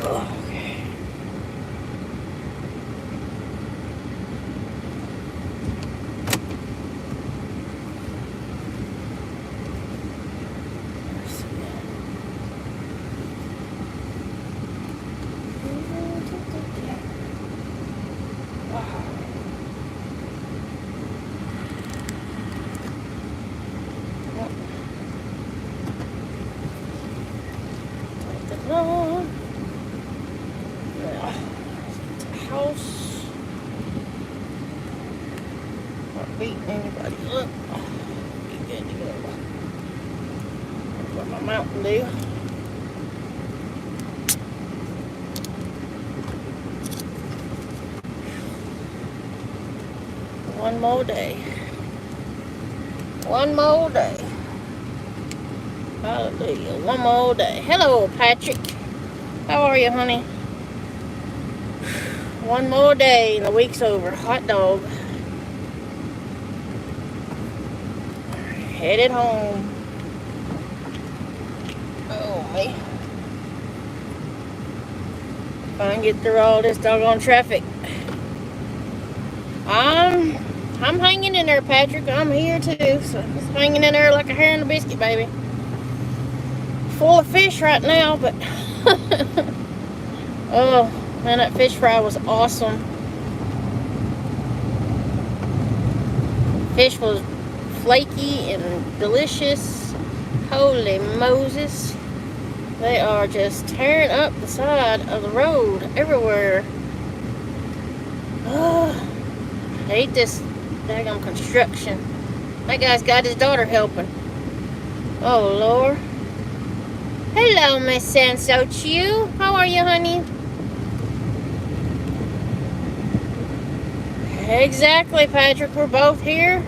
Okay. House. Not beating anybody up. Be good to go. What my Mountain Dew. One more day. One more day. Hallelujah. One more day. Hello, Patrick. How are you, honey? One more day and the week's over. Hot dog. Headed home. Oh, me. If I can get through all this doggone traffic. I'm hanging in there, Patrick. I'm here too. So just hanging in there like a hair in a biscuit, baby. Full of fish right now, but oh man, that fish fry was awesome. Fish was flaky and delicious. Holy Moses. They are just tearing up the side of the road everywhere. Oh, I hate this daggone construction. That guy's got his daughter helping. Oh, Lord. Hello, Miss Sanso Chew. How are you, honey? Exactly, Patrick. We're both here.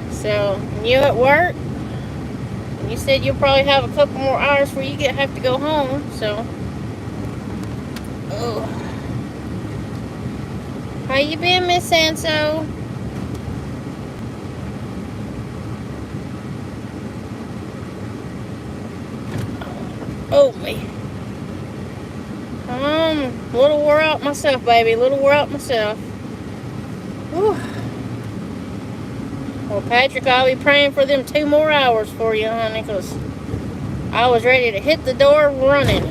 So, you at work? You said you'll probably have a couple more hours before you have to go home, so. Oh. How you been, Miss Sanso? Oh, me. A little wore out myself, baby. A little wore out myself. Whew. Well, Patrick, I'll be praying for them 2 more hours for you, honey, because I was ready to hit the door running.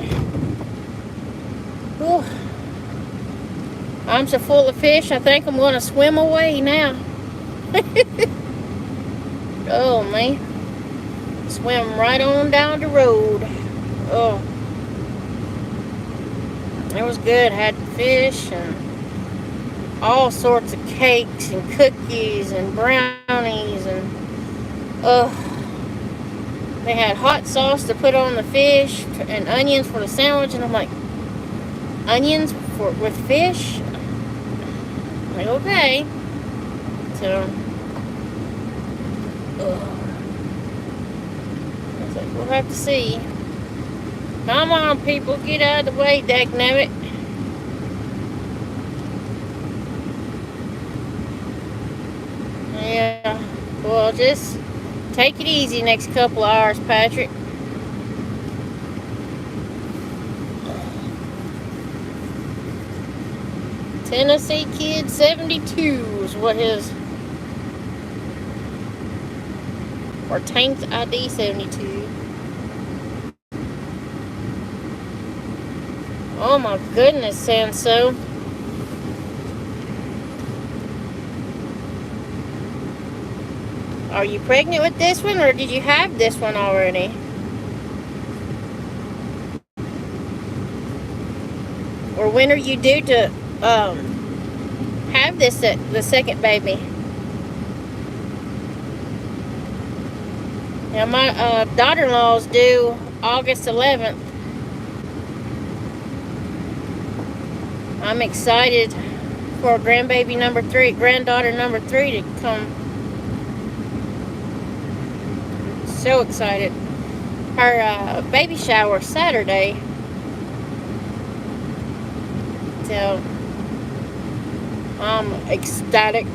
Whew. I'm so full of fish, I think I'm going to swim away now. Oh, man. Swim right on down the road. Oh. It was good. Had fish and all sorts of cakes and cookies and brownies and they had hot sauce to put on the fish and onions for the sandwich, and I'm like, onions with fish? I'm like, okay. So I was like, we'll have to see. Come on, people, get out of the way, dagnabbit. Yeah, well, just take it easy next couple hours, Patrick. Tennessee Kid 72 is what his, or Tanked ID 72. Oh my goodness, Sanso. Are you pregnant with this one, or did you have this one already? Or when are you due to have this the second baby? Now my daughter-in-law's due August 11th. I'm excited for granddaughter number 3 to come. So excited. Her baby shower Saturday. So I'm ecstatic.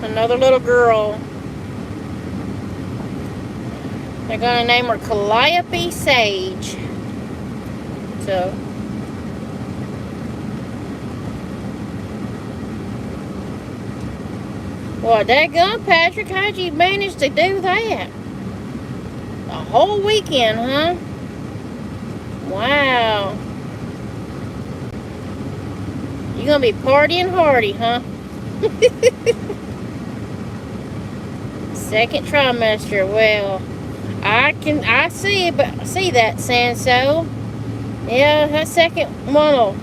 Another little girl. They're gonna name her Calliope Sage. So Well, daggone, Patrick, how'd you manage to do that? A whole weekend, huh? Wow. You're gonna be partying hardy, huh? Second trimester. Well, I see that, Sanso. Yeah, that second one will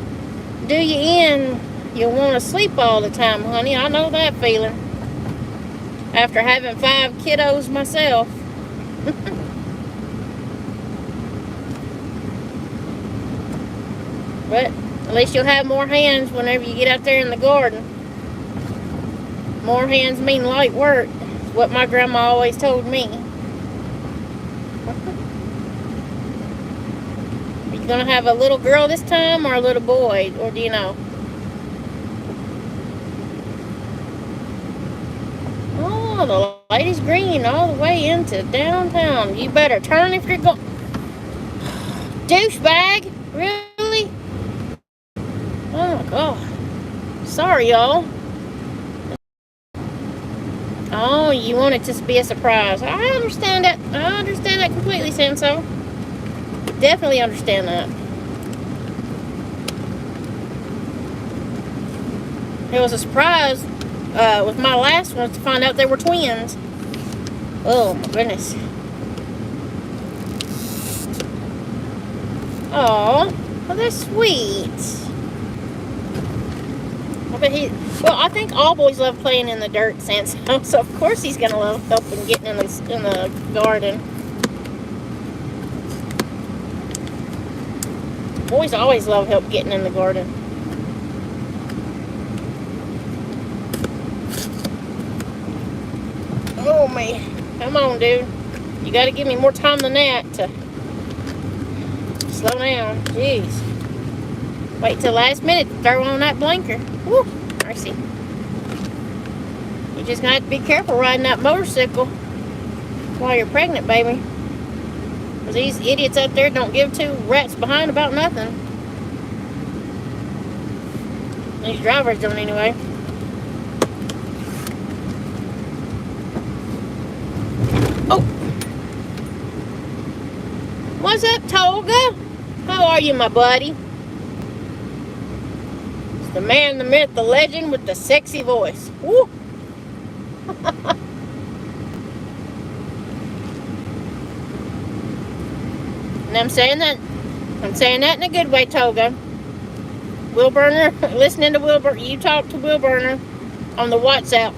do you in. You'll want to sleep all the time, honey. I know that feeling. After having 5 kiddos myself. But at least you'll have more hands whenever you get out there in the garden. More hands mean light work. It's what my grandma always told me. Are you gonna have a little girl this time or a little boy? Or do you know? Oh, the lady's green all the way into downtown. You better turn if you're going. Douchebag? Really? Oh my god. Sorry, y'all. Oh, you want it to be a surprise. I understand that. I understand that completely, Sanso. Definitely understand that. It was a surprise with my last one to find out they were twins. Oh my goodness. Oh, well, that's sweet. I think all boys love playing in the dirt, Sanso. So of course he's gonna love helping getting in the garden. Boys always love help getting in the garden. Oh man, come on, dude. You gotta give me more time than that to slow down. Jeez. Wait till last minute to throw on that blinker. Woo, mercy. You just got to be careful riding that motorcycle while you're pregnant, baby. Because these idiots out there don't give 2 rats behind about nothing. These drivers don't anyway. Oh. What's up, Toga? How are you, my buddy? The man, the myth, the legend with the sexy voice. Woo! And I'm saying that in a good way, Toga. Will Burner, listening to Will Burner, you talk to Will Burner on the WhatsApp.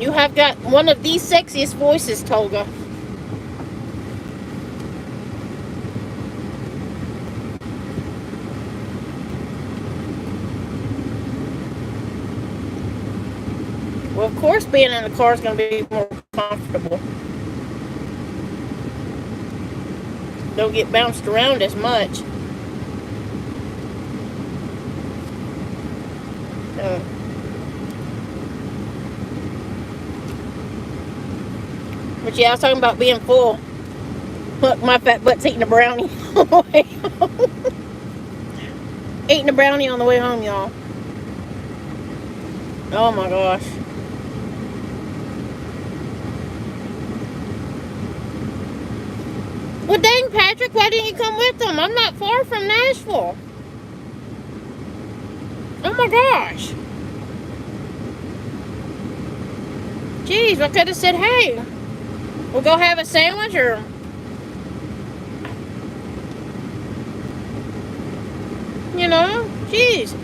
You have got one of the sexiest voices, Toga. Well, of course, being in the car is going to be more comfortable. Don't get bounced around as much. So. But yeah, I was talking about being full. Look, my fat butt's eating a brownie on the way home. Eating a brownie on the way home, y'all. Oh my gosh. Well, dang, Patrick, why didn't you come with them? I'm not far from Nashville. Oh my gosh. Jeez, I could have said, hey, we'll go have a sandwich or... You know, jeez.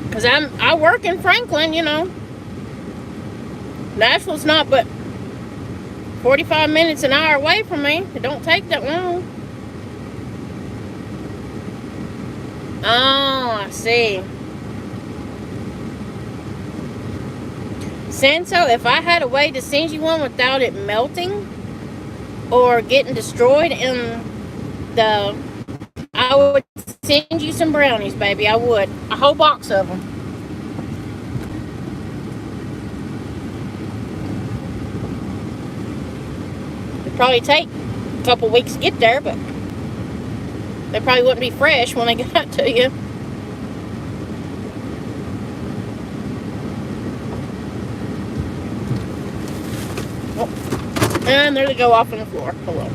Because I work in Franklin, you know. Nashville's not but 45 minutes, an hour away from me. It don't take that long. Oh, I see. Sanso, if I had a way to send you one without it melting or getting destroyed in the... I would send you some brownies, baby. I would. A whole box of them. It'd probably take a couple weeks to get there, but they probably wouldn't be fresh when they got to you. And there they go off on the floor. Hello.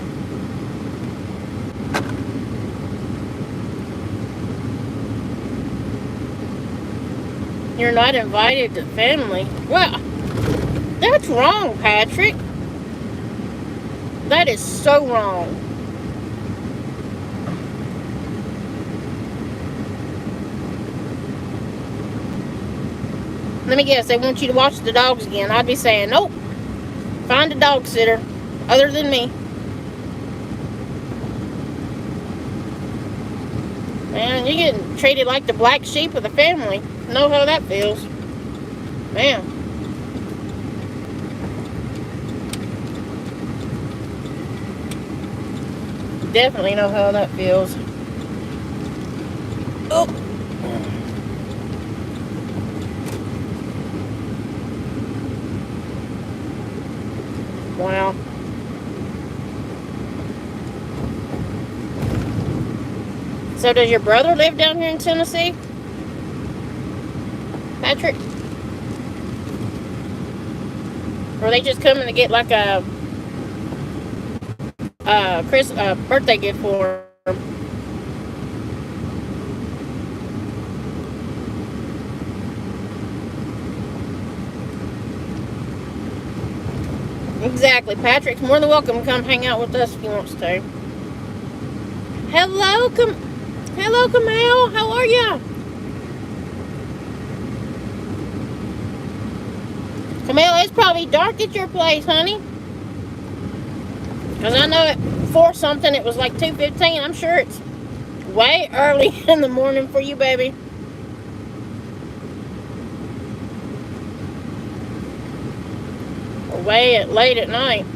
You're not invited to family. Well, that's wrong, Patrick. That is so wrong. Let me guess, they want you to watch the dogs again. I'd be saying, nope. Find a dog sitter other than me. Man, you're getting treated like the black sheep of the family. Know how that feels. Man. Definitely know how that feels. Oh. Wow. So does your brother live down here in Tennessee? Patrick? Or are they just coming to get like a birthday gift for him? Exactly. Patrick's more than welcome to come hang out with us if he wants to. Hello, Camille. How are ya? Camille, it's probably dark at your place, honey. Because I know at 4 something, it was like 2:15. I'm sure it's way early in the morning for you, baby. Or way late at night.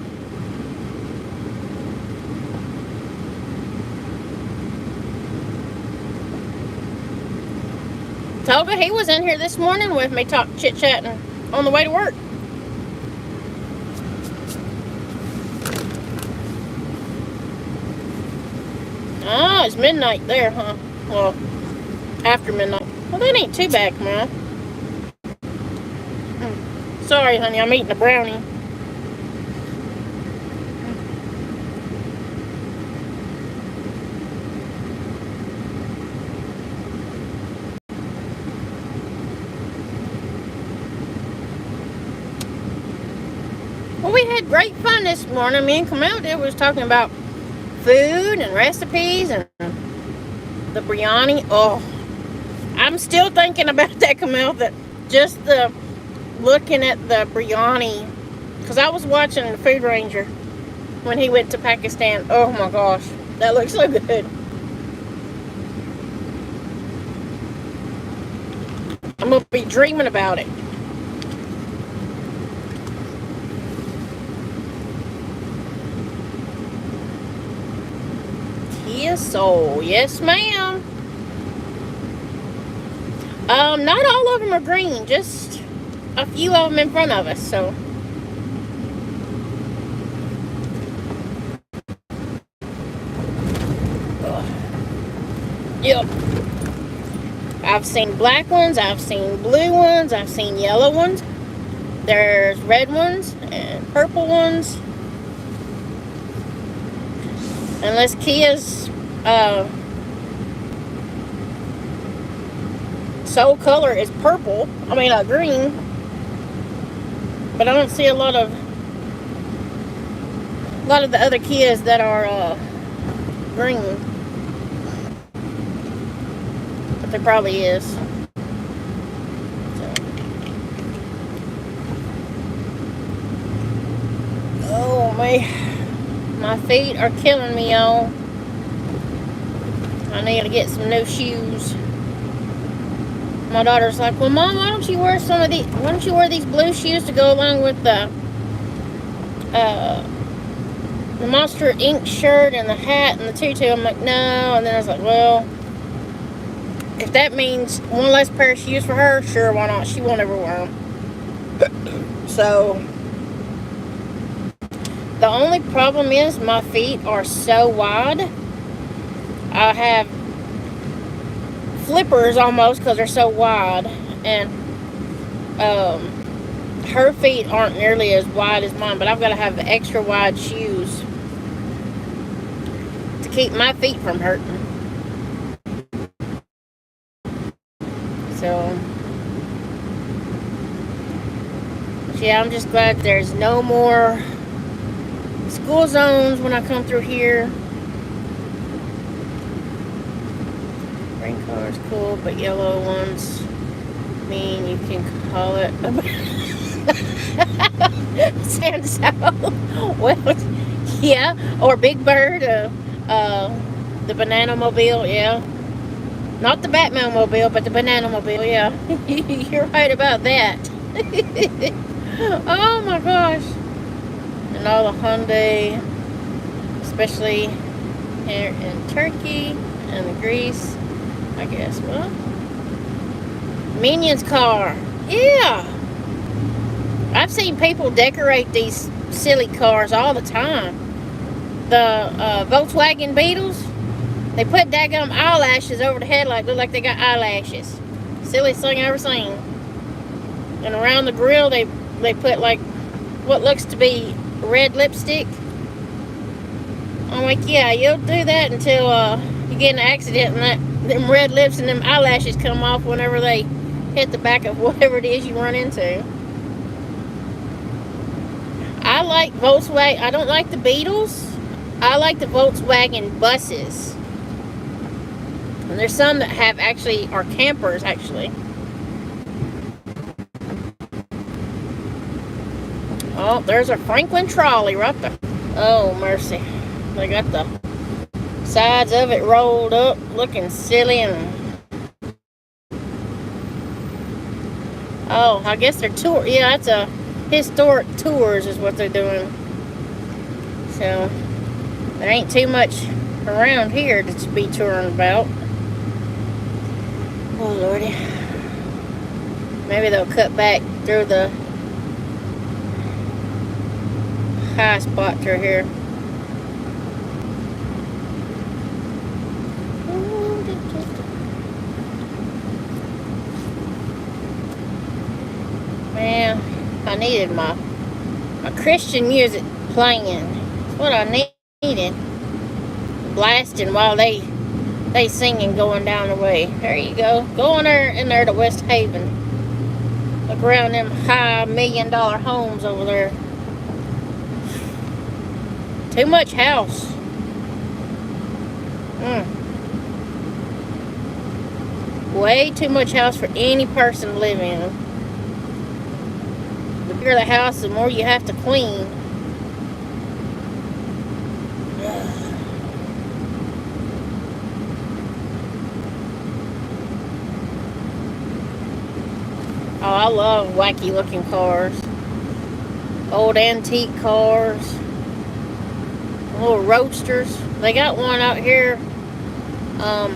Toga, he was in here this morning with me chit-chatting on the way to work. Ah, it's midnight there, huh? Well, after midnight. Well, that ain't too bad, Camille. Sorry, honey, I'm eating a brownie. Well, we had great fun this morning. Me and Camille was talking about food and recipes and the biryani. Oh, I'm still thinking about that, Camille, that just the looking at the biryani, because I was watching the Food Ranger when he went to Pakistan. Oh my gosh, that looks so good. I'm gonna be dreaming about it. Kia Soul, yes ma'am. Not all of them are green, just a few of them in front of us, so. Yep. I've seen black ones, I've seen blue ones, I've seen yellow ones. There's red ones and purple ones. Unless Kia's soul color is purple. I mean, green. But I don't see a lot of the other Kias that are green. But there probably is. So. Oh my feet are killing me, y'all. I need to get some new shoes. My daughter's like, well, Mom, why don't you wear these blue shoes to go along with the Monster Inc. shirt and the hat and the tutu? I'm like, no. And then I was like, well, if that means one less pair of shoes for her, sure, why not? She won't ever wear them. So, the only problem is my feet are so wide. I have flippers almost because they're so wide, and her feet aren't nearly as wide as mine, but I've got to have extra wide shoes to keep my feet from hurting. So, yeah, I'm just glad there's no more school zones when I come through here. Green color's cool, but yellow ones mean you can call it sounds so well. Yeah, or Big Bird, the Banana Mobile, yeah. Not the Batman Mobile, but the Banana Mobile, yeah. You're right about that. Oh my gosh. And all the Hyundai, especially here in Turkey and Greece, I guess. Well, Minion's car. Yeah. I've seen people decorate these silly cars all the time. The Volkswagen Beetles, they put daggum eyelashes over the headlight, look like they got eyelashes. Silliest thing I ever seen. And around the grill, they put like what looks to be red lipstick. I'm like, yeah, you'll do that until you get in an accident and them red lips and them eyelashes come off whenever they hit the back of whatever it is you run into. I like Volkswagen. I don't like the Beetles. I like the Volkswagen buses. And there's some that have actually are campers actually. Oh, there's a Franklin trolley right there. Oh, mercy. They got the sides of it rolled up, looking silly and... Oh, I guess they're tour. Yeah, that's a historic tours is what they're doing. So, there ain't too much around here to be touring about. Oh, Lordy. Maybe they'll cut back through the high spot through here. Man, I needed my Christian music playing. That's what I needed. Blasting while they singing going down the way. There you go. Go in there to West Haven. Look around them high $1 million homes over there. Too much house. Way too much house for any person to live in. The bigger the house, the more you have to clean. Oh, I love wacky looking cars. Old antique cars. Little roadsters. They got one out here. I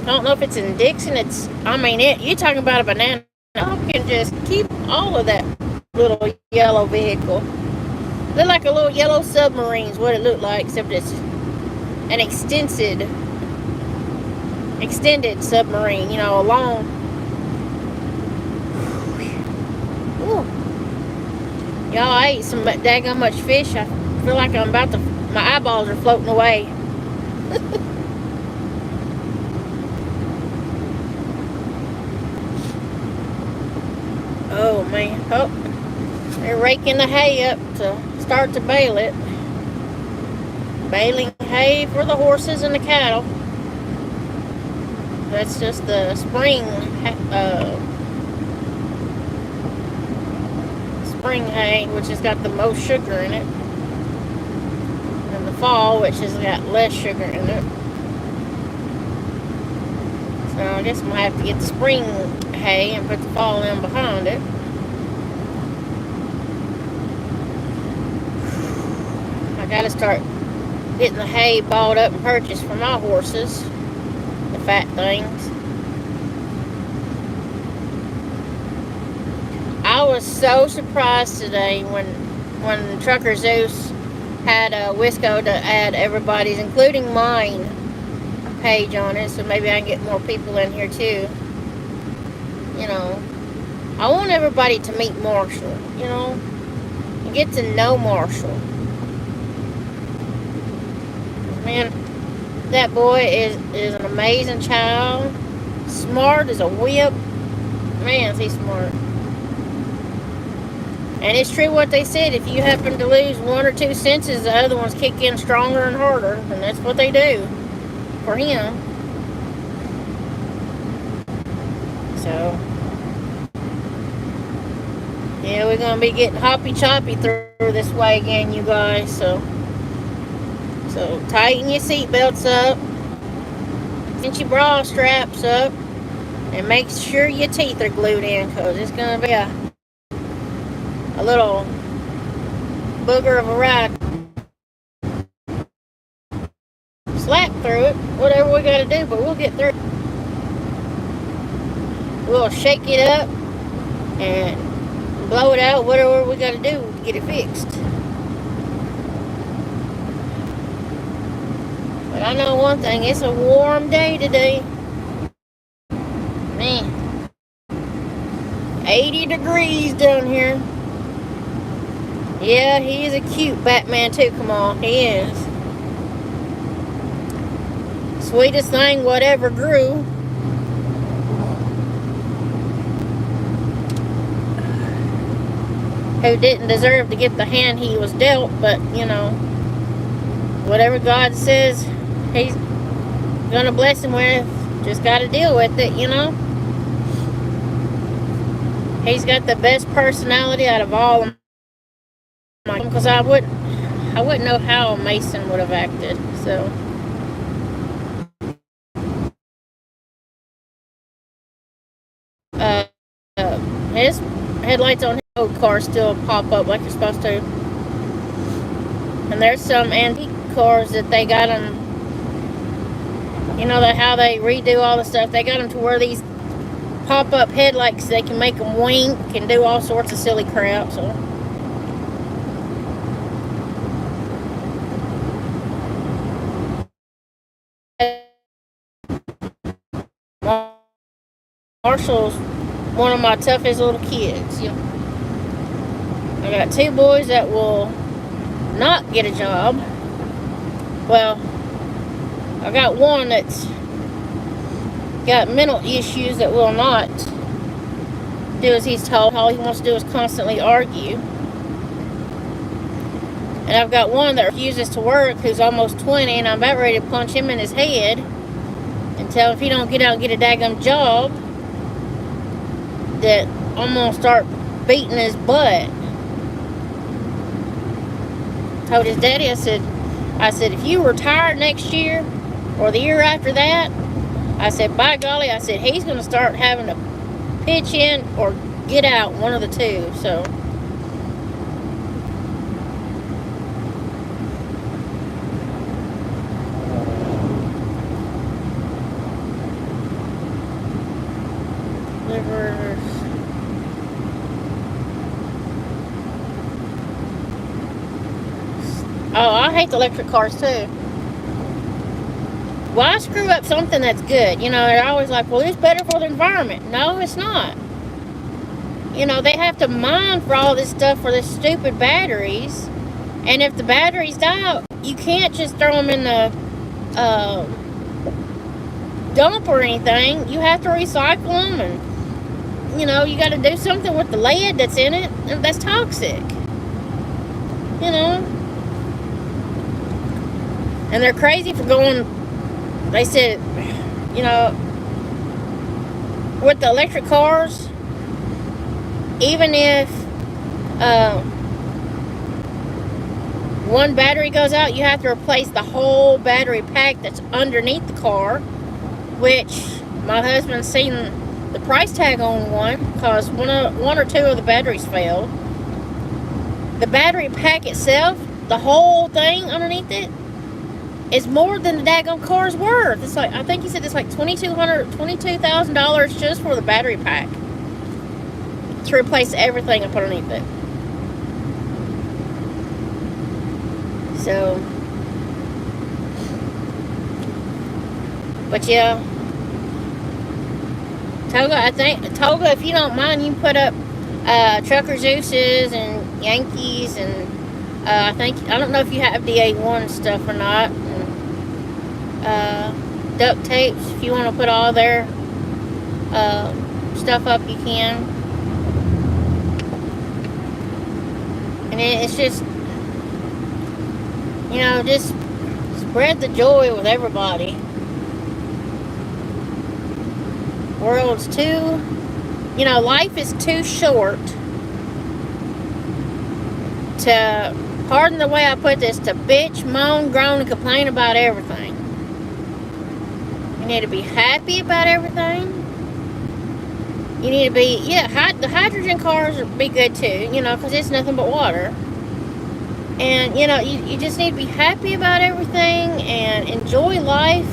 don't know if it's in Dixon. You're talking about a banana. I can just keep all of that little yellow vehicle. Look like a little yellow submarine is what it looked like, except it's an extended submarine, a long. Ooh. Y'all, I ate some daggone much fish. I feel like my eyeballs are floating away. Oh man. Oh, they're raking the hay up to start to bale it. Baling hay for the horses and the cattle. That's just the spring hay, which has got the most sugar in it. And the fall, which has got less sugar in it. So I guess I'm going to have to get the spring hay and put the fall in behind it. I got to start getting the hay balled up and purchased for my horses. The fat things. I was so surprised today when Trucker Zeus had a Wisco to add everybody's, including mine, page on it, so maybe I can get more people in here too. I want everybody to meet Marshall, you know, and get to know Marshall. Man, that boy is an amazing child. Smart as a whip. Man, is he smart. And it's true what they said. If you happen to lose one or two senses, the other ones kick in stronger and harder. And that's what they do for him. So, yeah, we're going to be getting hoppy-choppy through this way again, you guys. So tighten your seatbelts up. Get your bra straps up. And make sure your teeth are glued in, because it's going to be a little booger of a ride. Slap through it, whatever we got to do, but we'll get through it. We'll shake it up and blow it out, whatever we got to do to get it fixed. But I know one thing, it's a warm day today. Man, 80 degrees down here. Yeah, he is a cute Batman too, come on, he is. Sweetest thing whatever grew. Who didn't deserve to get the hand he was dealt, but, you know, whatever God says he's gonna bless him with, just gotta deal with it, you know. He's got the best personality out of all of my, because I wouldn't know how Mason would have acted. So his headlights on his car still pop up like you're supposed to. And there's some antique cars that they got them, you know, how they redo all the stuff. They got them to where these pop-up headlights, they can make them wink and do all sorts of silly crap. So Marshall's one of my toughest little kids. You know, I got two boys that will not get a job. Well, I got one that's got mental issues that will not do as he's told. All he wants to do is constantly argue. And I've got one that refuses to work, who's almost 20, and I'm about ready to punch him in his head and tell him if he don't get out and get a daggum job, that I'm going to start beating his butt. Told his daddy, I said, if you retire next year or the year after that, I said, by golly, I said, he's going to start having to pitch in or get out, one of the two. So livers. Oh, I hate the electric cars too. Why screw up something that's good? You know, they're always like, well, it's better for the environment. No, it's not. You know, they have to mine for all this stuff for the stupid batteries. And if the batteries die out, you can't just throw them in the dump or anything. You have to recycle them, and, you know, you got to do something with the lead that's in it. That's toxic. You know? And they're crazy for going, they said, you know, with the electric cars, even if one battery goes out, you have to replace the whole battery pack that's underneath the car, which my husband's seen the price tag on one, because one or two of the batteries failed. The battery pack itself, the whole thing underneath it, is more than the daggone car's worth. It's like, I think he said it's like $22,000 just for the battery pack to replace everything up underneath it. So, but yeah, Toga, if you don't mind, you can put up Trucker Zeus's and Yankees, and I don't know if you have the A1 stuff or not. And, duct tapes, if you want to put all their stuff up, you can. And it's just, just spread the joy with everybody. World's too, life is too short to, pardon the way I put this, to bitch, moan, groan, and complain about everything. You need to be happy about everything. You need to be, the hydrogen cars would be good too, because it's nothing but water. And, you just need to be happy about everything and enjoy life.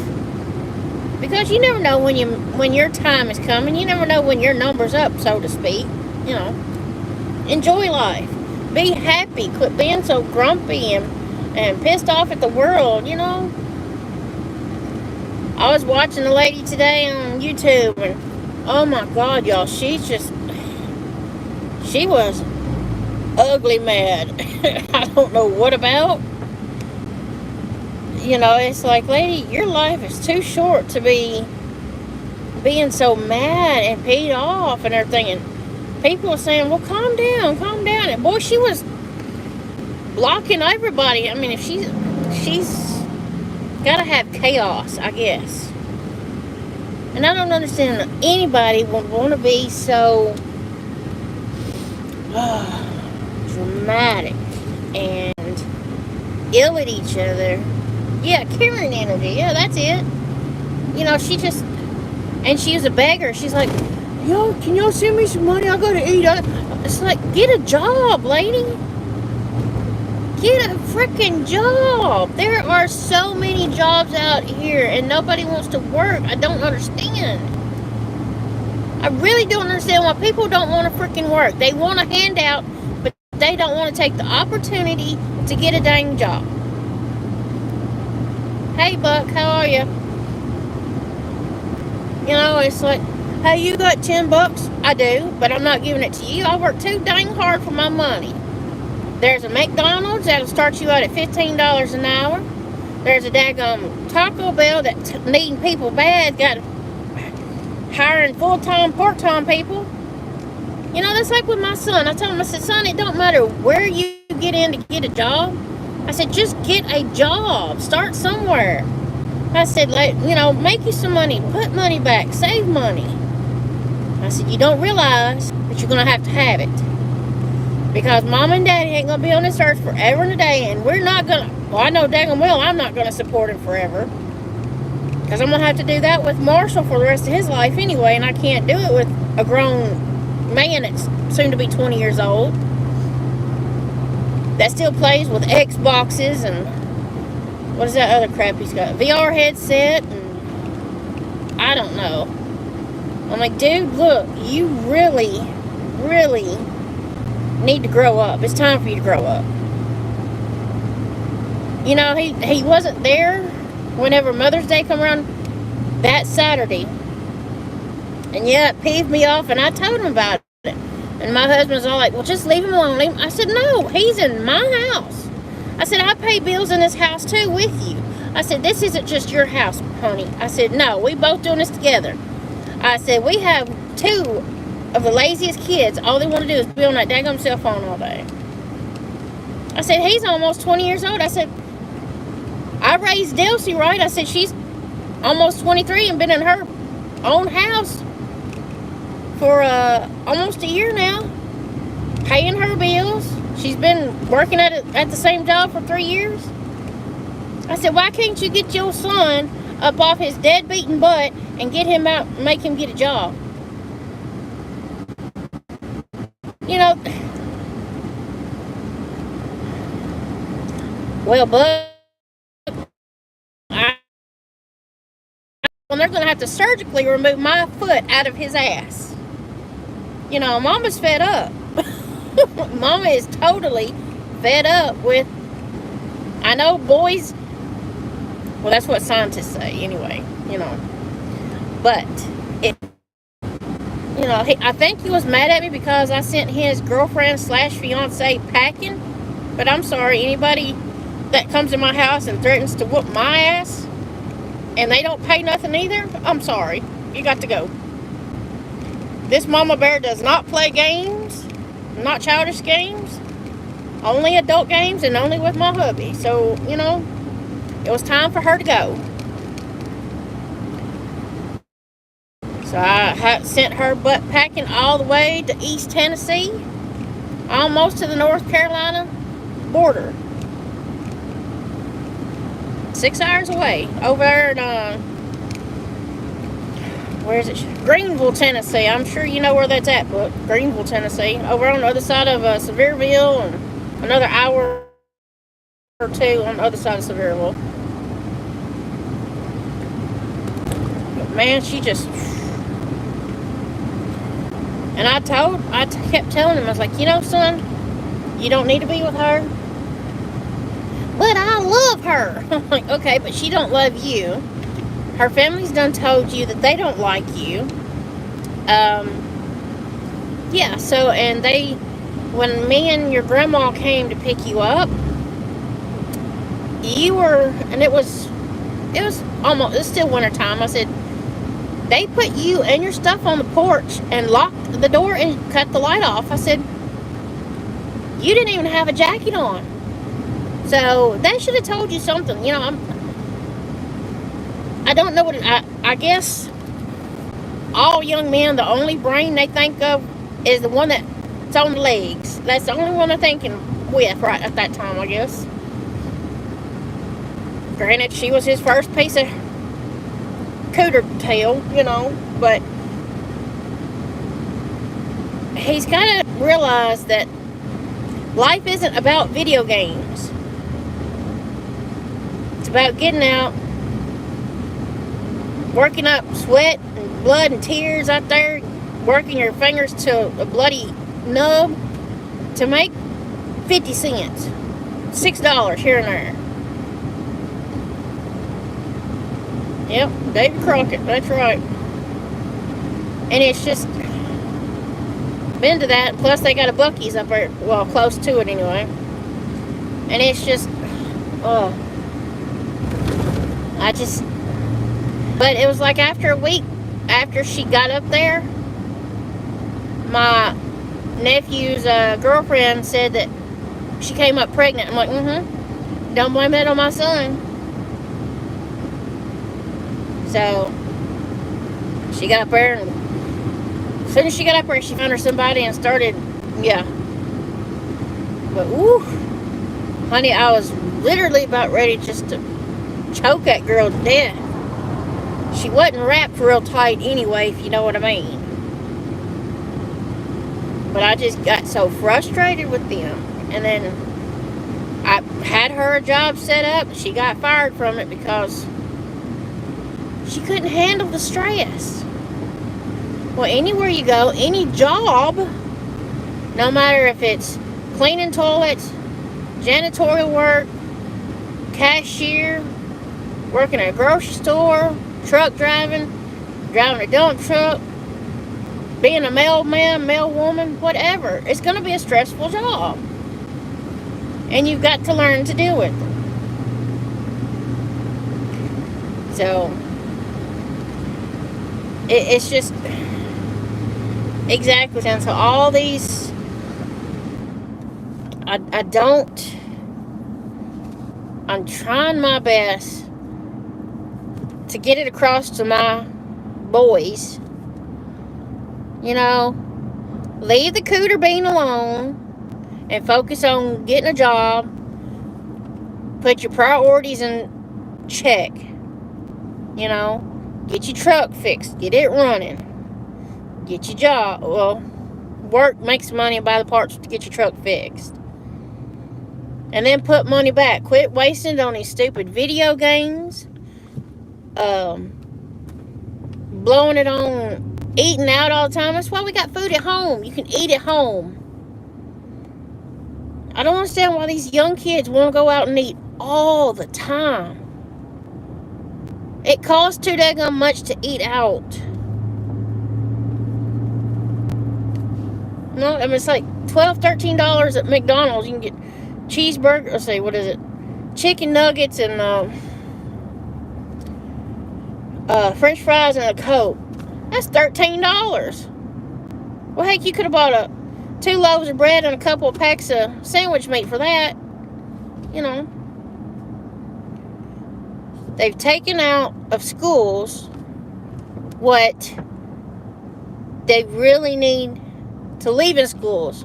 Because you never know when your time is coming. You never know when your number's up, so to speak. Enjoy life. Be happy. Quit being so grumpy and pissed off at the world, I was watching a lady today on YouTube, and oh my God, y'all, she was ugly mad. I don't know what about. It's like, lady, your life is too short to be being so mad and paid off and everything. And people were saying, well, calm down. And boy, she was blocking everybody. I mean, if she's got to have chaos, I guess. And I don't understand that anybody would want to be so dramatic and ill at each other. Yeah, Karen energy. Yeah, that's it. She was a beggar. She's like, yo, can y'all send me some money? I gotta eat. It's like, get a job, lady. Get a freaking job. There are so many jobs out here and nobody wants to work. I don't understand. I really don't understand why people don't want to freaking work. They want a handout, but they don't want to take the opportunity to get a dang job. Hey, Buck, how are you? It's like, hey, you got $10? I do, but I'm not giving it to you. I work too dang hard for my money. There's a McDonald's that'll start you out at $15 an hour. There's a daggum Taco Bell that's needing people bad, got hiring full-time, part-time people. That's like with my son. I told him, I said, son, it don't matter where you get in to get a job. I said, just get a job. Start somewhere. I said, make you some money. Put money back. Save money. I said, you don't realize that you're going to have it. Because mom and daddy ain't going to be on this earth forever and a day. And we're not going to, well, I know dang well I'm not going to support him forever. Because I'm going to have to do that with Marshall for the rest of his life anyway. And I can't do it with a grown man that's soon to be 20 years old. That still plays with Xboxes and what is that other crap he's got? VR headset and I don't know. I'm like, dude, look, you really, really need to grow up. It's time for you to grow up. He wasn't there whenever Mother's Day come around that Saturday. And yeah, it peeved me off and I told him about it. And my husband's all like, well, just leave him alone. Leave him. I said, no, he's in my house. I said, I pay bills in this house too with you. I said, this isn't just your house, honey. I said, no, we both doing this together. I said, we have two of the laziest kids. All they want to do is be on that daggone cell phone all day. I said, he's almost 20 years old. I said, I raised Delcy right. I said, she's almost 23 and been in her own house for almost a year now, paying her bills. She's been working at the same job for 3 years. I said, why can't you get your son up off his dead-beaten butt and get him out, make him get a job? Well, but they're going to have to surgically remove my foot out of his ass. Mama's fed up. Mama is totally fed up with, I know boys, well, that's what scientists say anyway, but I think he was mad at me because I sent his girlfriend slash fiance packing. But I'm sorry, anybody that comes in my house and threatens to whoop my ass and they don't pay nothing either, I'm sorry. You got to go. This mama bear does not play games, not childish games, only adult games and only with my hubby. So, it was time for her to go. So I sent her butt packing all the way to East Tennessee, almost to the North Carolina border. 6 hours away, over there in, where is it? Greenville, Tennessee. I'm sure you know where that's at, but Greenville, Tennessee. Over on the other side of Sevierville, and another hour or two on the other side of Sevierville. But man, she just... And I kept telling him, I was like, son, you don't need to be with her. But I love her. I'm like, okay, but she don't love you. Her family's done told you that they don't like you. Yeah, so, and when me and your grandma came to pick you up, and it was still winter time. I said, they put you and your stuff on the porch and locked the door and cut the light off. I said, you didn't even have a jacket on. So they should have told you something. I don't know what I guess all young men, the only brain they think of is the one that's on the legs. That's the only one they're thinking with right at that time, I guess. Granted, she was his first piece of cooter tail, but he's got to realize that life isn't about video games. It's about getting out, working up sweat and blood and tears out there, working your fingers to a bloody nub to make 50 cents, $6 here and there. Yep, David Crockett, that's right. And it's just been to that. Plus they got a Buc-ee's up there, well, close to it anyway. And it's just, but it was like after a week after she got up there, my nephew's girlfriend said that she came up pregnant. I'm like, don't blame that on my son. So she got up there, and as soon as she got up there, she found her somebody and started, But woo, honey, I was literally about ready just to choke that girl to death. She wasn't wrapped real tight anyway, if you know what I mean. But I just got so frustrated with them. And then I had her a job set up. She got fired from it because she couldn't handle the stress. Well, anywhere you go, any job, no matter if it's cleaning toilets, janitorial work, cashier, working at a grocery store, truck driving a dump truck, being a mailman, mailwoman, whatever. It's going to be a stressful job. And you've got to learn to deal with it. So, it's just exactly. And so all these, I'm trying my best to get it across to my boys. Leave the cooter bean alone and focus on getting a job. Put your priorities in check. Get your truck fixed. Get it running. Get your job. Well, work, make some money and buy the parts to get your truck fixed. And then put money back. Quit wasting it on these stupid video games. Blowing it on eating out all the time. That's why we got food at home. You can eat at home. I don't understand why these young kids want to go out and eat all the time. It costs too daggone much to eat out. No, I mean, it's like $12, $13 at McDonald's. You can get cheeseburger. Let's see, what is it? Chicken nuggets and French fries and a Coke. That's $13. Well, heck, you could have bought 2 loaves of bread and a couple of packs of sandwich meat for that. You know. They've taken out of schools what they really need to leave in schools.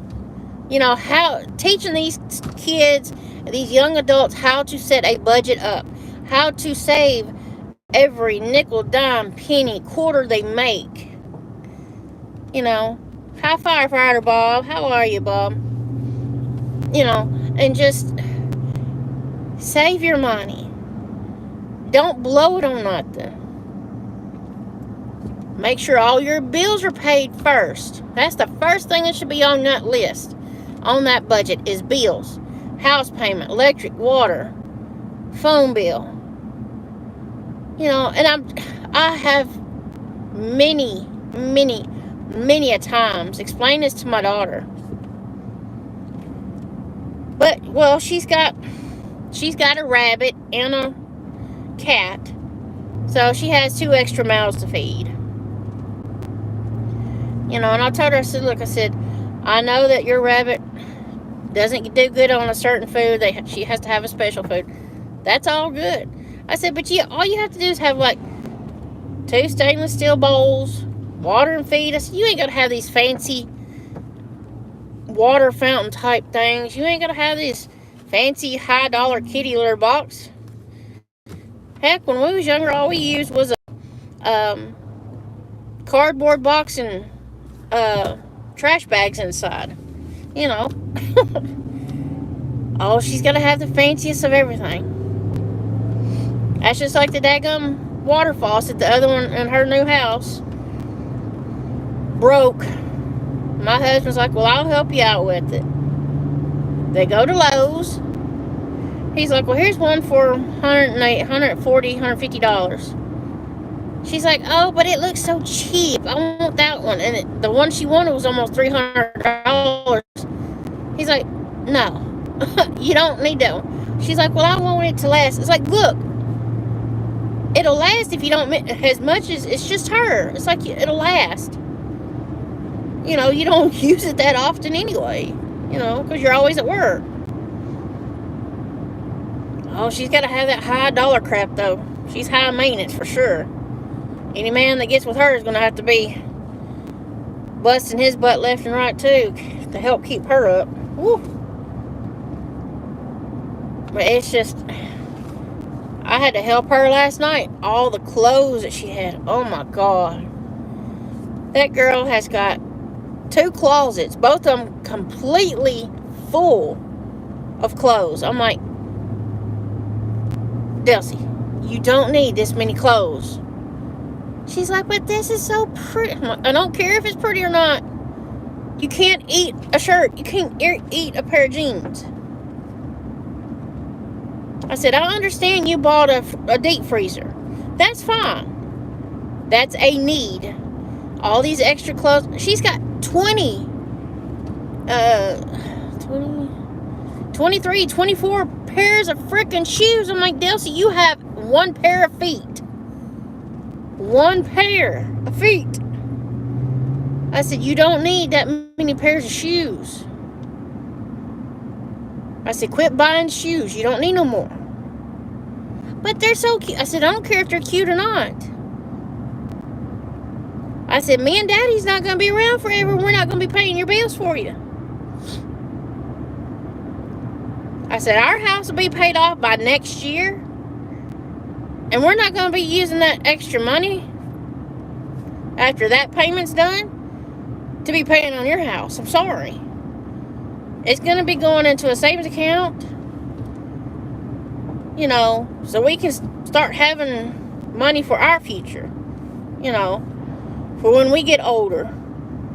You know, how teaching these kids, these young adults, how to set a budget up, how to save every nickel, dime, penny, quarter they make. You know, hi, firefighter Bob. How are you, Bob? You know, and just save your money. Don't blow it on nothing. Make sure all your bills are paid first. That's the first thing that should be on that list, on that budget, is bills. House payment, electric, water, phone bill. You know, and I have many a times explained this to my daughter. But, well, she's got a rabbit and a cat, so she has 2 extra mouths to feed. You know, and I told her, I said, look, I said, I know that your rabbit doesn't do good on a certain food. She has to have a special food. That's all good. I said, but all you have to do is have like 2 stainless steel bowls, water and feed. I said, you ain't got to have these fancy water fountain type things. You ain't got to have this fancy high dollar kitty litter box. Heck, when we was younger, all we used was a cardboard box and trash bags inside. You know. Oh, she's got to have the fanciest of everything. That's just like the daggum water faucet, the other one in her new house. Broke. My husband's like, well, I'll help you out with it. They go to Lowe's. He's like, well, here's one for $108, $140, $150. She's like, oh, but it looks so cheap. I want that one. And the one she wanted was almost $300. He's like, no, you don't need that one. She's like, well, I want it to last. It's like, look, it'll last if you don't, as much as, it's just her. It's like, it'll last. You know, you don't use it that often anyway, you know, because you're always at work. Oh, she's got to have that high dollar crap, though. She's high maintenance for sure. Any man that gets with her is going to have to be busting his butt left and right, too, to help keep her up. Woo. But it's just, I had to help her last night. All the clothes that she had. Oh, my God. That girl has got 2 closets, both of them completely full of clothes. I'm like, Delcy, you don't need this many clothes. She's like, but this is so pretty. I'm like, I don't care if it's pretty or not. You can't eat a shirt. You can't eat a pair of jeans. I said, I understand you bought a deep freezer. That's fine. That's a need. All these extra clothes. She's got 23, 24 pairs of freaking shoes. I'm like, Delcy, you have 1 pair of feet. 1 pair of feet. I said, you don't need that many pairs of shoes. I said, quit buying shoes. You don't need no more. But they're so cute. I said, I don't care if they're cute or not. I said, me and Daddy's not going to be around forever. We're not going to be paying your bills for you. I said, our house will be paid off by next year. And we're not going to be using that extra money after that payment's done to be paying on your house. I'm sorry. It's going to be going into a savings account, you know, so we can start having money for our future, you know, for when we get older.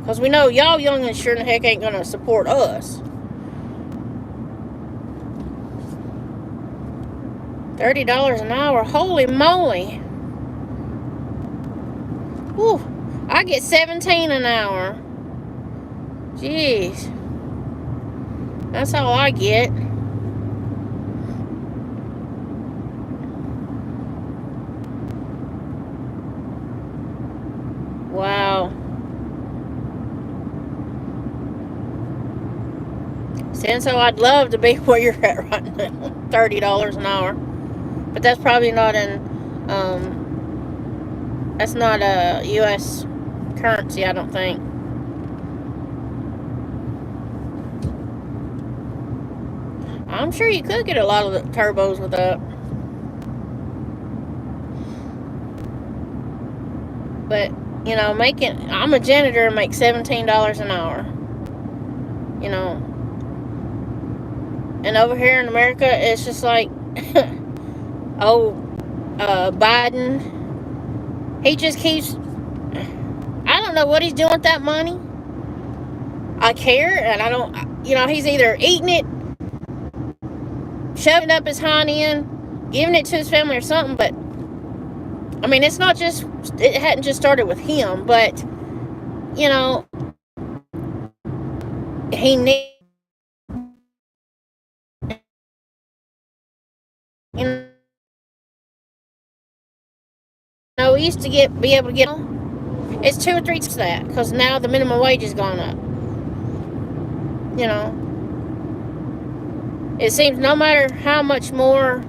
Because we know y'all young and sure in the heck ain't going to support us. $30 an hour. Holy moly. Whew. I get $17 an hour. Jeez. That's all I get. Wow. And so I'd love to be where you're at right now. $30 an hour. But that's probably not that's not a U.S. currency, I don't think. I'm sure you could get a lot of the turbos with that. But, you know, I'm a janitor and make $17 an hour. You know. And over here in America, it's just like, Biden, he just keeps, I don't know what he's doing with that money. I care, and I don't, he's either eating it, shoving it up his hind end, giving it to his family or something, but, I mean, it hadn't just started with him, but, he needs, we used to be able to get, it's 2 or 3 times that, because now the minimum wage has gone up. It seems no matter how much more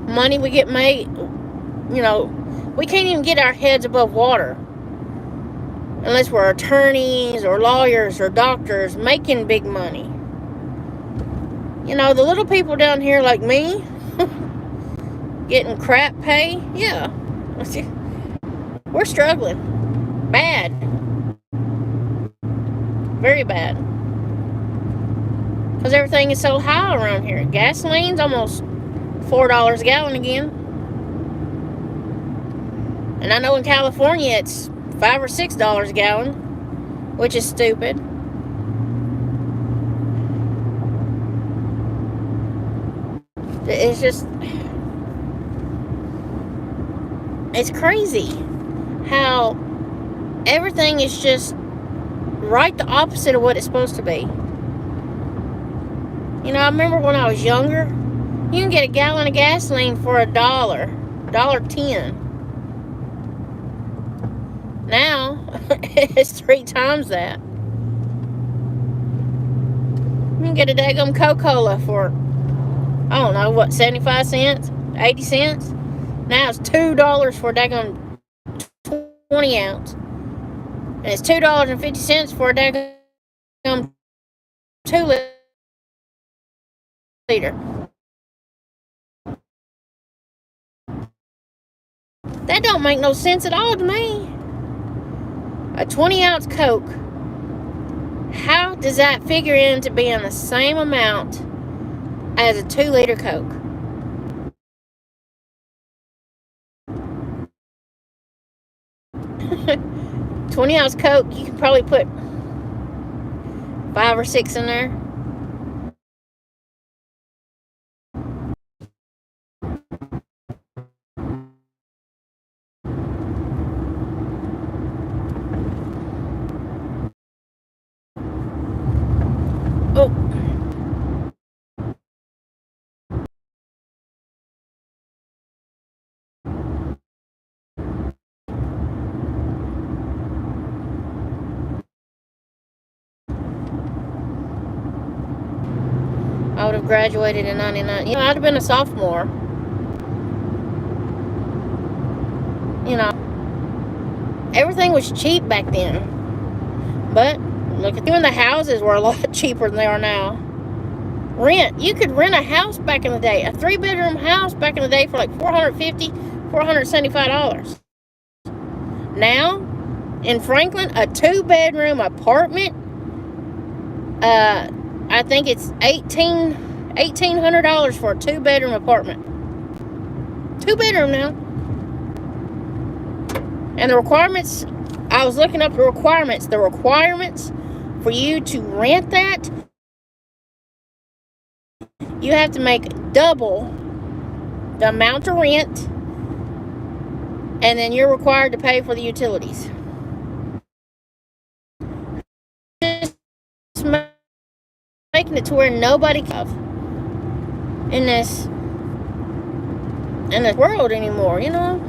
money we get made, we can't even get our heads above water unless we're attorneys or lawyers or doctors making big money. The little people down here like me getting crap pay, yeah, we're struggling bad, very bad, because everything is so high around here. Gasoline's almost $4 a gallon again, and I know in California it's $5 or $6 a gallon, which is stupid. It's just, it's crazy how everything is just right the opposite of what it's supposed to be. I remember when I was younger, you can get a gallon of gasoline for $1.10. Now, it's 3 times that. You can get a daggum Coca-Cola for, I don't know, what, 75 cents? 80 cents? Now it's $2 for a daggum 20 ounce. And it's $2.50 for a daggum 2 liter. That don't make no sense at all to me. A 20 ounce Coke, how does that figure into being the same amount as a 2 liter Coke? $20 Coke, you can probably put 5 or 6 in there. Oh. I would have graduated in 99. I'd have been a sophomore. Everything was cheap back then. But look at even the houses were a lot cheaper than they are now. Rent. You could rent a house back in the day. A 3-bedroom house back in the day for like $450, $475. Now, in Franklin, a 2-bedroom apartment, I think it's $1,800 for a 2-bedroom apartment. 2-bedroom now. And the requirements, I was looking up the requirements. The requirements for you to rent that, you have to make double the amount of rent, and then you're required to pay for the utilities. making it to where nobody can in this world anymore, you know?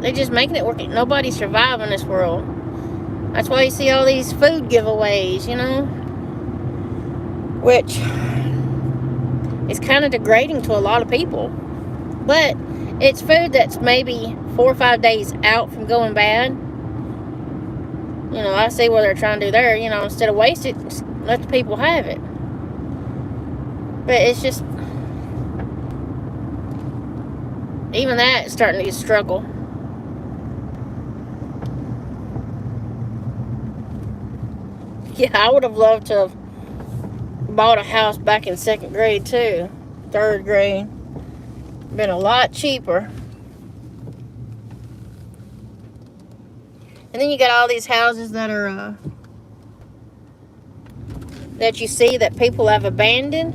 They're just making it work. Nobody's surviving in this world. That's why you see all these food giveaways, you know? Which is kind of degrading to a lot of people. But it's food that's maybe 4 or 5 days out from going bad. You know, I see what they're trying to do there. You know, instead of waste it, let the people have it. But it's just, even that is starting to get struggle. Yeah, I would have loved to have bought a house back in 2nd grade too. 3rd grade. Been a lot cheaper. And then you got all these houses that are, that you see that people have abandoned.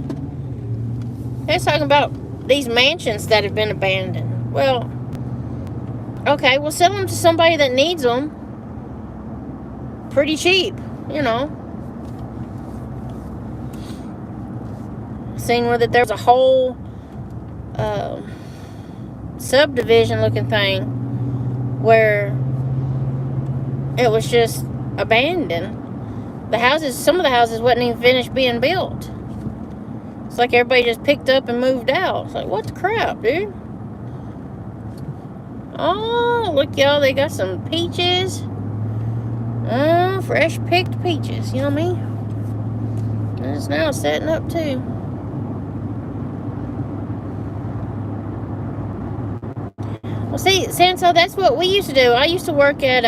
They're talking about these mansions that have been abandoned. Well, okay, we'll sell them to somebody that needs them. Pretty cheap, you know. Seen where that there was a whole subdivision looking thing where it was just abandoned. The houses, some of the houses wasn't even finished being built. It's like everybody just picked up and moved out. It's like, what the crap, dude? Oh, look, y'all, they got some peaches. Oh, fresh picked peaches, you know what I mean? And it's now setting up too. Well, see, Sanso, that's what we used to do. I used to work at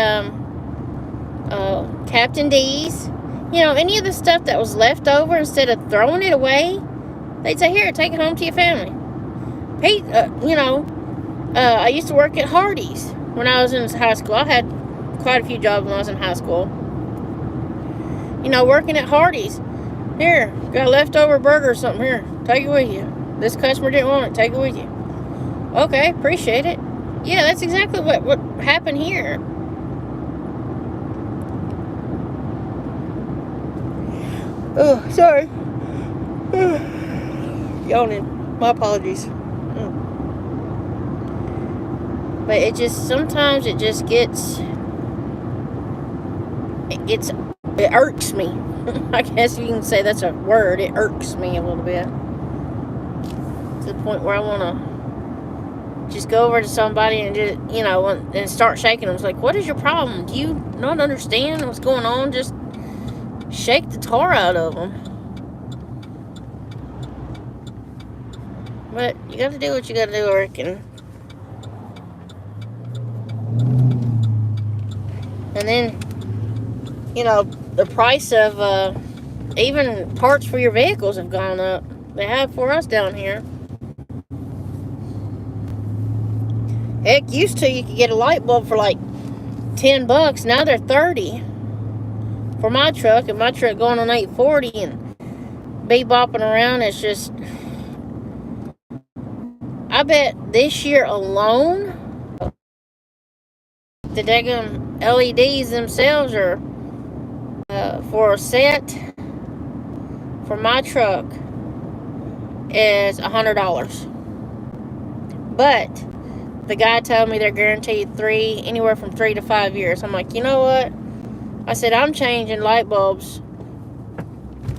Captain D's. You know, any of the stuff that was left over, instead of throwing it away, they'd say, here, take it home to your family. You know, I used to work at Hardee's when I was in high school. I had quite a few jobs when I was in high school. You know, working at Hardee's. Here, got a leftover burger or something. Here, take it with you. This customer didn't want it. Take it with you. Okay, appreciate it. Yeah, that's exactly what happened here. Oh, sorry. Yawning. My apologies. But it just, sometimes it just gets, it irks me. I guess you can say that's a word. It irks me a little bit. To the point where I want to just go over to somebody and just, you know, and start shaking them. It's like, what is your problem? Do you not understand what's going on? Just shake the tar out of them. But you got to do what you got to do, I reckon. And then, you know, the price of even parts for your vehicles have gone up. They have for us down here. Heck, used to you could get a light bulb for like $10. Now they're $30 for my truck, and my truck going on 840 and bebopping around. It's just, I bet this year alone, the daggum LEDs themselves are for a set for my truck is $100. But the guy told me they're guaranteed anywhere from 3 to 5 years. I'm like, you know what? I said, I'm changing light bulbs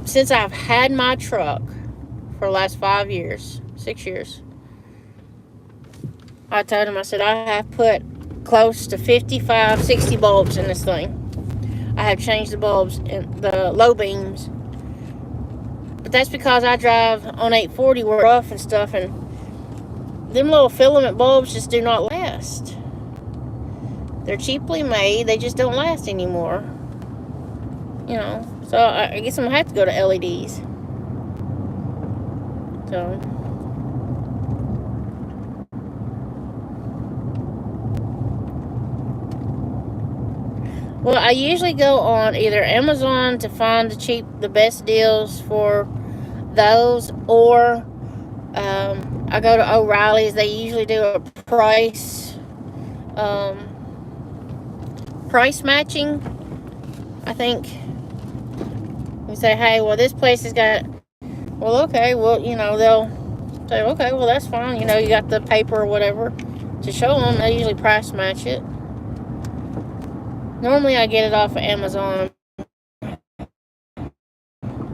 since I've had my truck for the last 5 years, 6 years. I told him, I said, I have put close to 55, 60 bulbs in this thing. I have changed the bulbs and the low beams. But that's because I drive on 840 where it's rough and stuff, and them little filament bulbs just do not last. They're cheaply made. They just don't last anymore. You know. So I guess I'm going to have to go to LEDs. So. Well, I usually go on either Amazon to find the best deals for those, or I go to O'Reilly's. They usually do a price matching. I think You say, hey, well, this place has got, well, okay, well, you know, they'll say, okay, well, that's fine. You know, you got the paper or whatever to show them. They usually price match it. Normally, I get it off of Amazon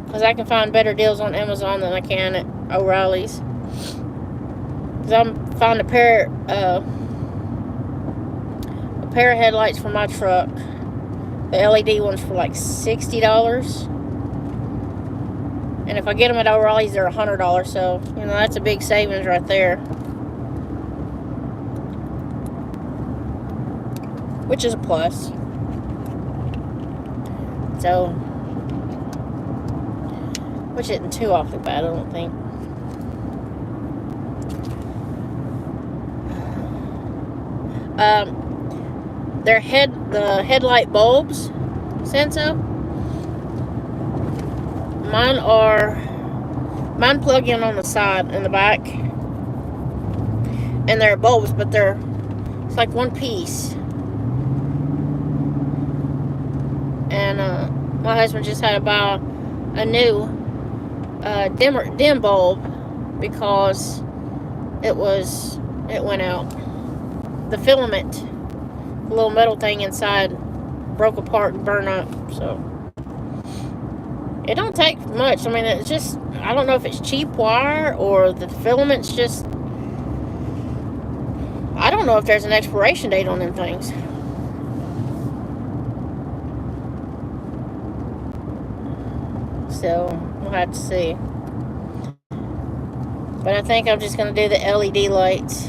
because I can find better deals on Amazon than I can at O'Reilly's. Because I'm found a pair of headlights for my truck. The LED ones for like $60. And if I get them at O'Reilly's, they're $100. So, you know, that's a big savings right there. Which is a plus. So, which isn't too awfully bad, I don't think. The headlight bulbs, Senso. Mine plug in on the side and the back, and they're bulbs, but it's like one piece. And my husband just had to buy a new dim bulb because it went out. The filament, the little metal thing inside, broke apart and burned up. So it don't take much. I mean, it's just, I don't know if it's cheap wire or the filament's just, I don't know if there's an expiration date on them things. So we'll have to see. But I think I'm just going to do the LED lights.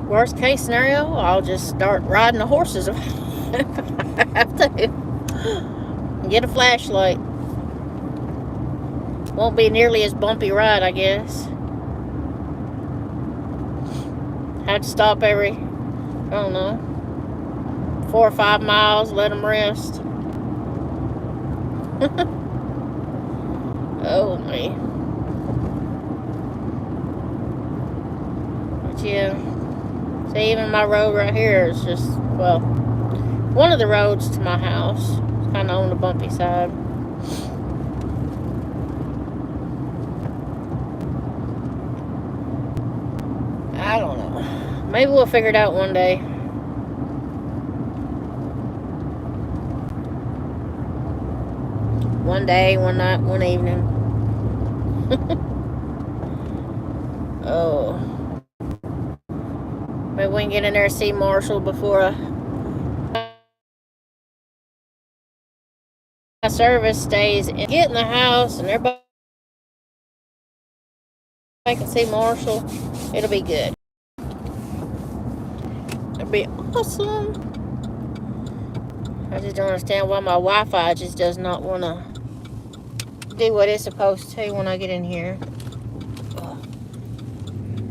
Worst case scenario, I'll just start riding the horses if I have to. Get a flashlight. Won't be nearly as bumpy ride, I guess. Have to stop every, I don't know, 4 or 5 miles, let them rest. Oh, me. But yeah. See, even my road right here is just, well, one of the roads to my house. It's kind of on the bumpy side. I don't know. Maybe we'll figure it out one day. One day, one night, one evening. Oh. Maybe we can get in there and see Marshall before my service stays and get in the house and everybody can see Marshall. It'll be good. It'll be awesome. I just don't understand why my Wi-Fi just does not want to do what it's supposed to when I get in here.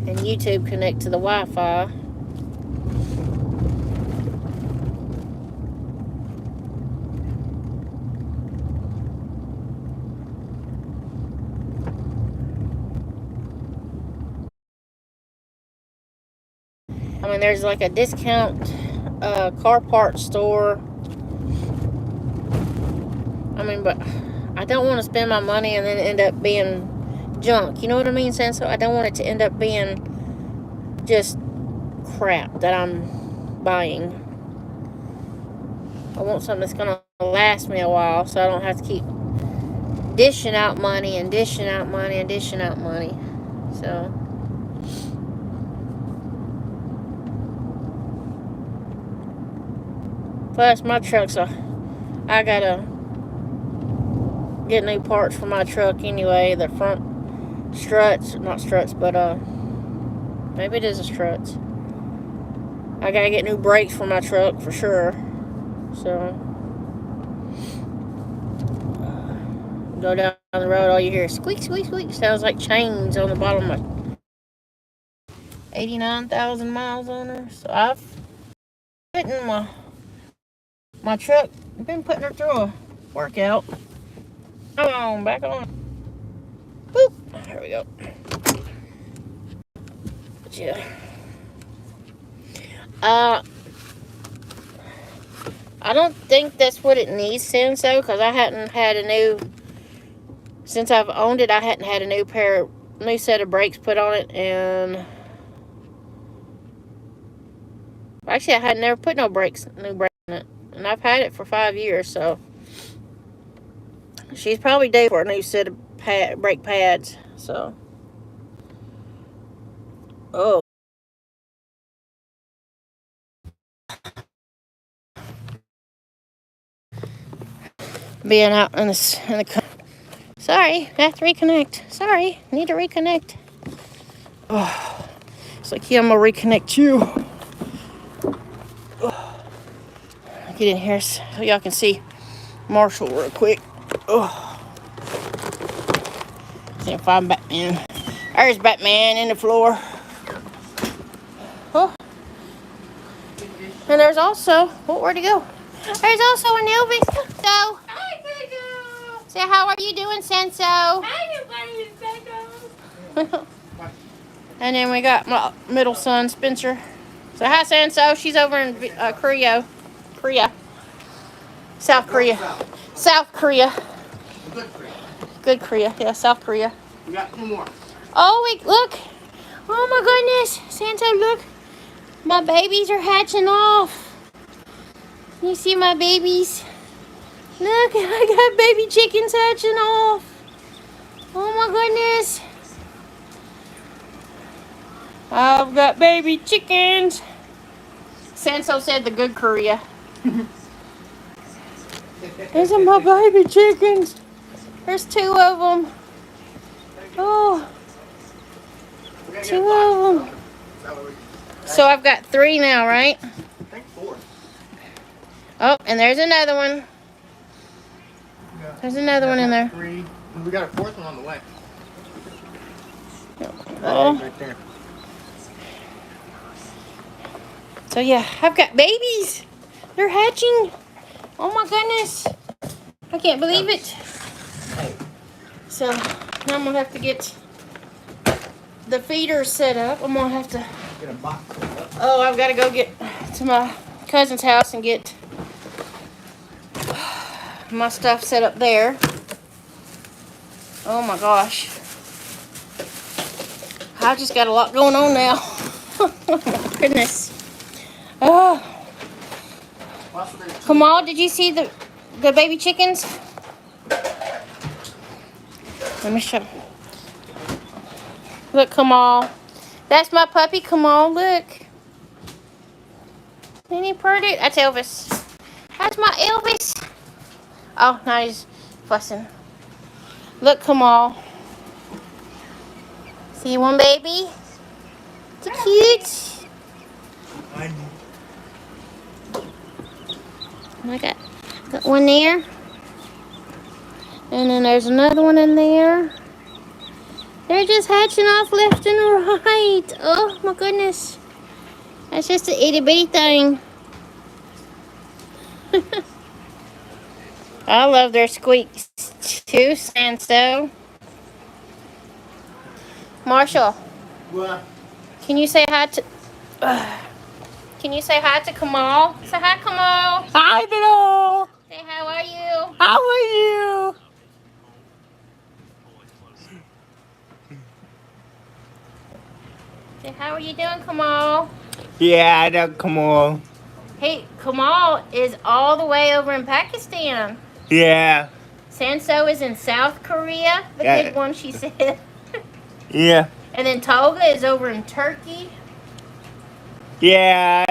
And YouTube connect to the Wi-Fi. I mean, there's like a discount car part store. I mean, but I don't want to spend my money and then end up being junk. You know what I mean, Senso? I don't want it to end up being just crap that I'm buying. I want something that's going to last me a while so I don't have to keep dishing out money and dishing out money and dishing out money. So... Plus, my truck's I gotta get new parts for my truck anyway. The front struts, not struts, but maybe it is a struts. I gotta get new brakes for my truck for sure. So, go down the road, all you hear is squeak, squeak, squeak. Sounds like chains on the bottom of my 89,000 miles on her. So I've putting my truck, I've been putting her through a workout. Come on, back on. Boop. There we go. Yeah. I don't think that's what it needs, Senso, because I hadn't had a new, since I've owned it, I hadn't had a new set of brakes put on it, and actually I had never put new brakes in it, and I've had it for 5 years, so she's probably due for a new set of brake pads, so. Oh. Being out in the sorry, I have to reconnect. Sorry, need to reconnect. Oh, it's like, yeah, I'm gonna reconnect you. Oh. Get in here so y'all can see Marshall real quick. Oh. See if I'm Batman. There's Batman in the floor. Oh. And there's also, oh, where'd he go? There's also an Elvis. So, hi, Senso. Say, how are you doing, Senso? Hi, Senso. And then we got my middle son, Spencer. So, hi, Senso. She's over in Korea. South Korea. South Korea. Good Korea. Good Korea. Yeah, South Korea. We got 2 more. Oh, wait, look. Oh, my goodness. Senso, look. My babies are hatching off. You see my babies? Look, I got baby chickens hatching off. Oh my goodness. I've got baby chickens. Senso said the good Korea. These are my baby chickens. There's 2 of them. Oh, 2 of them. So I've got 3 now, right? I think 4. Oh, and there's another one. There's another one in there. 3. And we got a 4th one on the way. Oh. Right there. So yeah, I've got babies. They're hatching. Oh my goodness. I can't believe it. So now I'm gonna have to get the feeders set up. I'm gonna have to Get a box. Oh, I've got to go get to my cousin's house and get my stuff set up there. Oh my gosh. I just got a lot going on now. Oh my goodness. Oh. Kamal, did you see the baby chickens? Let me show. Look, Kamal. That's my puppy, Kamal. Look. Ain't he pretty? That's Elvis. That's my Elvis. Oh, now he's fussing. Look, Kamal. See one baby? Is it cute? I got one there. And then there's another one in there. They're just hatching off left and right. Oh my goodness. That's just an itty bitty thing. I love their squeaks too, Senso. Marshall. What? Can you say hi to Can you say hi to Kamal? Say hi, Kamal. Hi, Bill. Say how are you? How are you? Say how are you doing, Kamal? Yeah, I know. Come on. Hey, Kamal is all the way over in Pakistan. Yeah. Senso is in South Korea, the big one, she said. Yeah. And then Toga is over in Turkey. Yeah.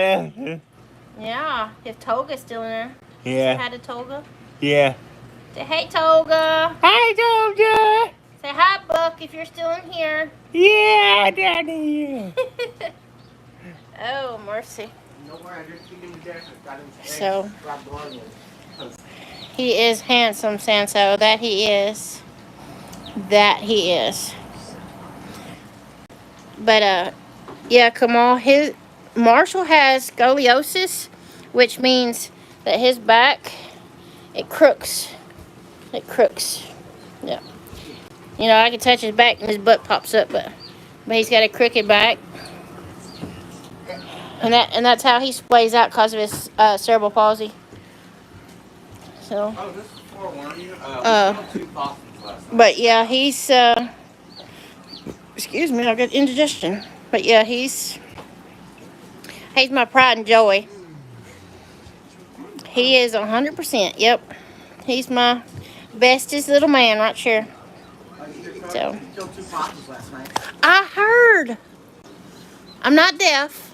Yeah, if Toga's still in there. Yeah. Say hi to Toga. Yeah. Say hey, Toga. Hi, Doja. Say hi, Buck, if you're still in here. Yeah, down here. Oh, mercy. So, he is handsome, Senso. That he is. That he is. But, yeah, Kamal, Marshall has scoliosis, which means that his back, it crooks. It crooks. Yeah. You know, I can touch his back and his butt pops up, but he's got a crooked back. And that's how he splays out because of his cerebral palsy. So. Oh, this is forewarning you. We killed 2 possums last night. But yeah, he's excuse me, I got indigestion. But yeah, he's my pride and joy. He is 100%. Yep, he's my bestest little man right here. So You killed 2 possums last night. I heard. I'm not deaf.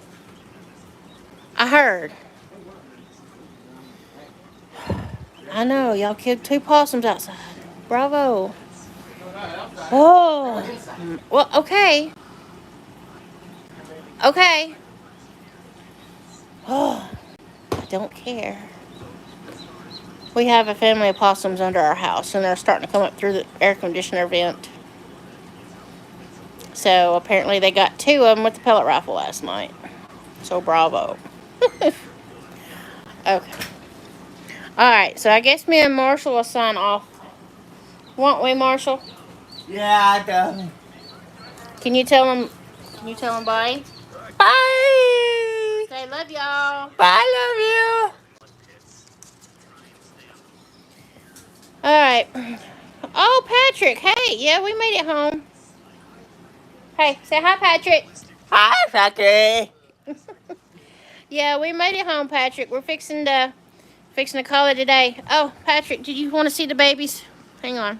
I heard. I know y'all killed 2 possums outside. Bravo. Oh, well, okay. Okay. Oh, I don't care. We have a family of possums under our house, and they're starting to come up through the air conditioner vent. So apparently they got 2 of them with the pellet rifle last night. So bravo. Okay. Alright, so I guess me and Marshall will sign off. Won't we, Marshall? Yeah, darling. Can you tell them bye? Bye. Say love y'all. Bye, love Alright. Oh, Patrick. Hey, yeah, we made it home. Hey, say hi, Patrick. you. Hi, Fatty. Yeah, we made it home, Patrick. We're fixing to call it a day. Oh, Patrick, did you want to see the babies? Hang on.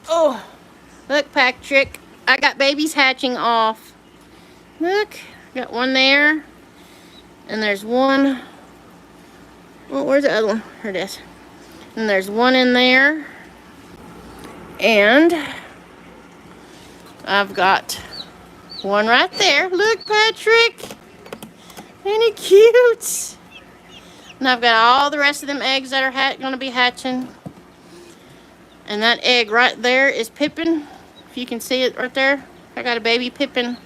Oh, look, Patrick. I got babies hatching off. Look, got one there. And there's one. Oh, where's the other one? Here it is. And there's one in there. And I've got one right there. Look, Patrick. Ain't he cute? And I've got all the rest of them eggs that are going to be hatching. And that egg right there is Pippin. If you can see it right there. I got a baby Pippin.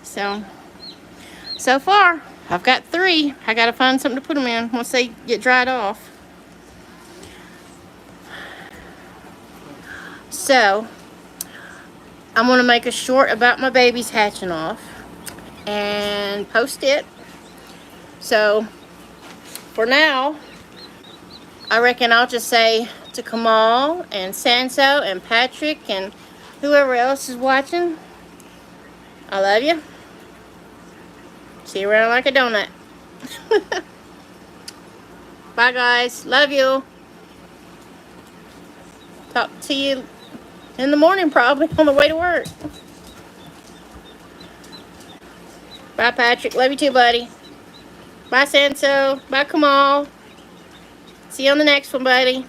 So far, I've got 3. I got to find something to put them in once they get dried off. So, I'm going to make a short about my babies hatching off and post it. So, for now, I reckon I'll just say to Kamal and Sanso and Patrick and whoever else is watching, I love you. See you around like a donut. Bye, guys. Love you. Talk to you in the morning, probably, on the way to work. Bye, Patrick. Love you too, buddy. Bye, Sanso. Bye, Kamal. See you on the next one, buddy.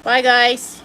Bye, guys.